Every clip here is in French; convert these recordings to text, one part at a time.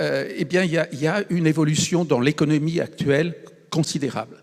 eh bien, il y a une évolution dans l'économie actuelle considérable.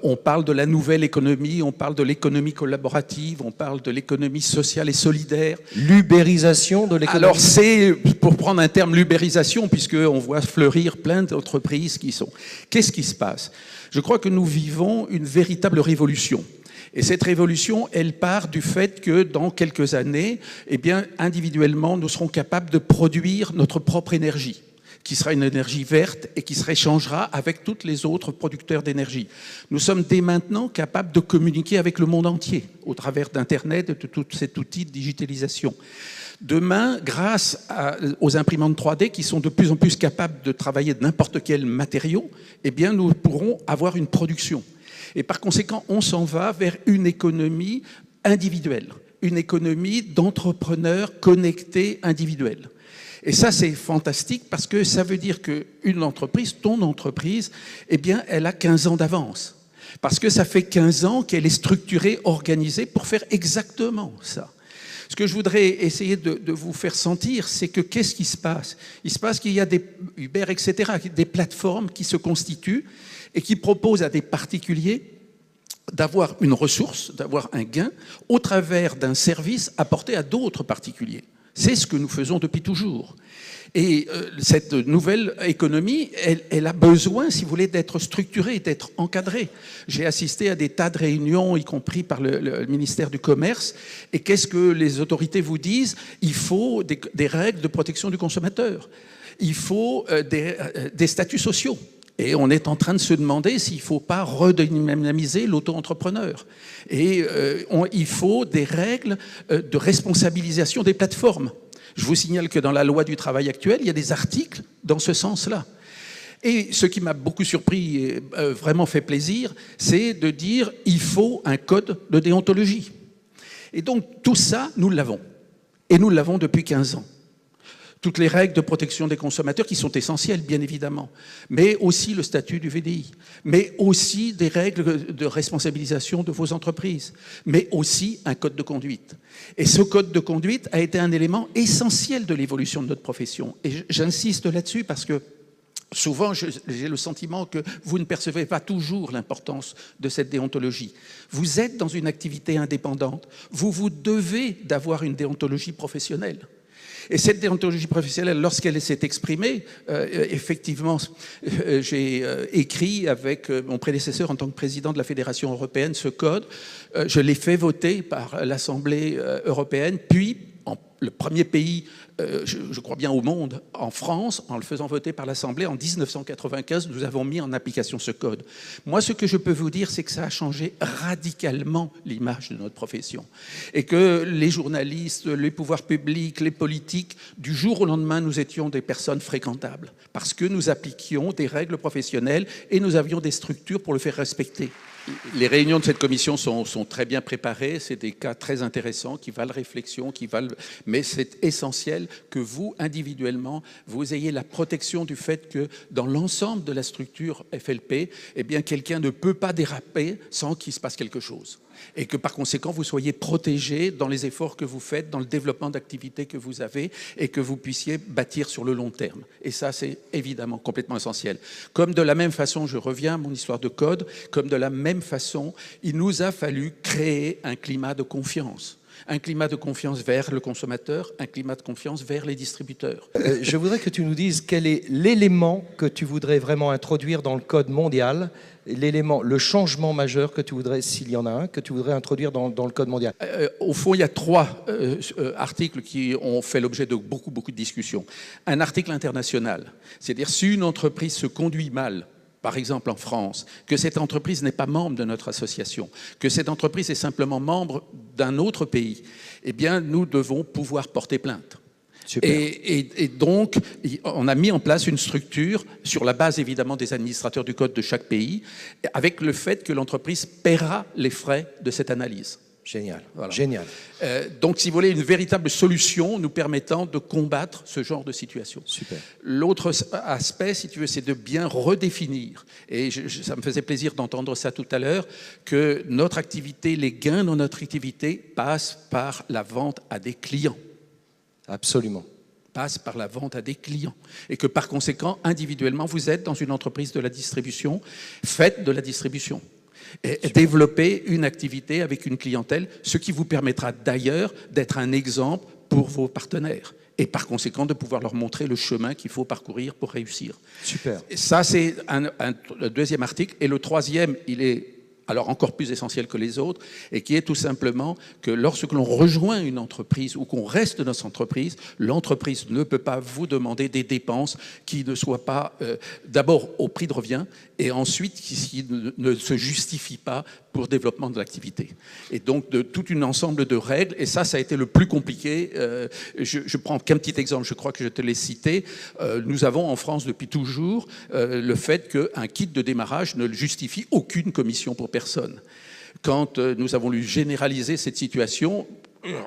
On parle de la nouvelle économie, on parle de l'économie collaborative, on parle de l'économie sociale et solidaire. L'ubérisation de l'économie. Alors c'est, pour prendre un terme, l'ubérisation, puisqu'on voit fleurir plein d'entreprises qui sont... Qu'est-ce qui se passe? Je crois que nous vivons une véritable révolution. Et cette révolution, elle part du fait que dans quelques années, eh bien, individuellement, nous serons capables de produire notre propre énergie, qui sera une énergie verte et qui se échangera avec tous les autres producteurs d'énergie. Nous sommes dès maintenant capables de communiquer avec le monde entier au travers d'Internet et de tout cet outil de digitalisation. Demain, grâce aux imprimantes 3D qui sont de plus en plus capables de travailler de n'importe quel matériau, eh bien, nous pourrons avoir une production. Et par conséquent, on s'en va vers une économie individuelle, une économie d'entrepreneurs connectés individuels. Et ça, c'est fantastique parce que ça veut dire qu'une entreprise, ton entreprise, eh bien, elle a 15 ans d'avance. Parce que ça fait 15 ans qu'elle est structurée, organisée pour faire exactement ça. Ce que je voudrais essayer de vous faire sentir, c'est que qu'est-ce qui se passe? Il se passe qu'il y a des Uber, etc., des plateformes qui se constituent et qui proposent à des particuliers d'avoir une ressource, d'avoir un gain au travers d'un service apporté à d'autres particuliers. C'est ce que nous faisons depuis toujours. Et cette nouvelle économie, elle a besoin, si vous voulez, d'être structurée, d'être encadrée. J'ai assisté à des tas de réunions, y compris par le ministère du Commerce. Et qu'est-ce que les autorités vous disent? Il faut des règles de protection du consommateur. Il faut des statuts sociaux. Et on est en train de se demander s'il ne faut pas redynamiser l'auto-entrepreneur. Et il faut des règles de responsabilisation des plateformes. Je vous signale que dans la loi du travail actuelle, il y a des articles dans ce sens-là. Et ce qui m'a beaucoup surpris et vraiment fait plaisir, c'est de dire qu'il faut un code de déontologie. Et donc tout ça, nous l'avons. Et nous l'avons depuis 15 ans. Toutes les règles de protection des consommateurs qui sont essentielles, bien évidemment, mais aussi le statut du VDI, mais aussi des règles de responsabilisation de vos entreprises, mais aussi un code de conduite. Et ce code de conduite a été un élément essentiel de l'évolution de notre profession. Et j'insiste là-dessus parce que souvent, j'ai le sentiment que vous ne percevez pas toujours l'importance de cette déontologie. Vous êtes dans une activité indépendante, vous devez d'avoir une déontologie professionnelle. Et cette déontologie professionnelle, lorsqu'elle s'est exprimée, effectivement, j'ai écrit avec mon prédécesseur en tant que président de la Fédération européenne ce code. Je l'ai fait voter par l'Assemblée européenne, puis le premier pays, je crois bien au monde, en France, en le faisant voter par l'Assemblée en 1995, nous avons mis en application ce code. Moi, ce que je peux vous dire, c'est que ça a changé radicalement l'image de notre profession. Et que les journalistes, les pouvoirs publics, les politiques, du jour au lendemain, nous étions des personnes fréquentables. Parce que nous appliquions des règles professionnelles et nous avions des structures pour le faire respecter. Les réunions de cette commission sont très bien préparées, c'est des cas très intéressants qui valent réflexion, mais c'est essentiel que vous, individuellement, vous ayez la protection du fait que dans l'ensemble de la structure FLP, eh bien, quelqu'un ne peut pas déraper sans qu'il se passe quelque chose. Et que par conséquent, vous soyez protégé dans les efforts que vous faites, dans le développement d'activités que vous avez et que vous puissiez bâtir sur le long terme. Et ça, c'est évidemment complètement essentiel. Comme de la même façon, je reviens à mon histoire de code, comme de la même façon, il nous a fallu créer un climat de confiance. Un climat de confiance vers le consommateur, un climat de confiance vers les distributeurs. Je voudrais que tu nous dises quel est l'élément que tu voudrais vraiment introduire dans le code mondial, le changement majeur que tu voudrais, s'il y en a un, que tu voudrais introduire dans le code mondial. Au fond, il y a 3 articles qui ont fait l'objet de beaucoup de discussions. Un article international, c'est-à-dire si une entreprise se conduit mal, par exemple en France, que cette entreprise n'est pas membre de notre association, que cette entreprise est simplement membre d'un autre pays, eh bien, nous devons pouvoir porter plainte. Super. Et donc, on a mis en place une structure sur la base évidemment des administrateurs du code de chaque pays, avec le fait que l'entreprise paiera les frais de cette analyse. Génial, voilà. Génial. Donc, si vous voulez, une véritable solution nous permettant de combattre ce genre de situation. Super. L'autre aspect, si tu veux, c'est de bien redéfinir, et ça me faisait plaisir d'entendre ça tout à l'heure, que notre activité, les gains dans notre activité passent par la vente à des clients. Absolument. passe par la vente à des clients. Et que par conséquent, individuellement, vous êtes dans une entreprise de la distribution, faites de la distribution. Et développer une activité avec une clientèle, ce qui vous permettra d'ailleurs d'être un exemple pour vos partenaires. Et par conséquent, de pouvoir leur montrer le chemin qu'il faut parcourir pour réussir. Super. Et ça, c'est le deuxième article. Et le troisième, il est alors encore plus essentiel que les autres, et qui est tout simplement que lorsque l'on rejoint une entreprise ou qu'on reste dans cette entreprise, l'entreprise ne peut pas vous demander des dépenses qui ne soient pas d'abord au prix de revient et ensuite qui ne se justifient pas pour le développement de l'activité. Et donc de tout un ensemble de règles, et ça a été le plus compliqué. Je prends qu'un petit exemple, je crois que je te l'ai cité. Nous avons en France depuis toujours le fait qu'un kit de démarrage ne justifie aucune commission pour personne. Quand nous avons voulu généraliser cette situation,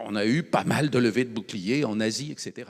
on a eu pas mal de levées de boucliers en Asie, etc.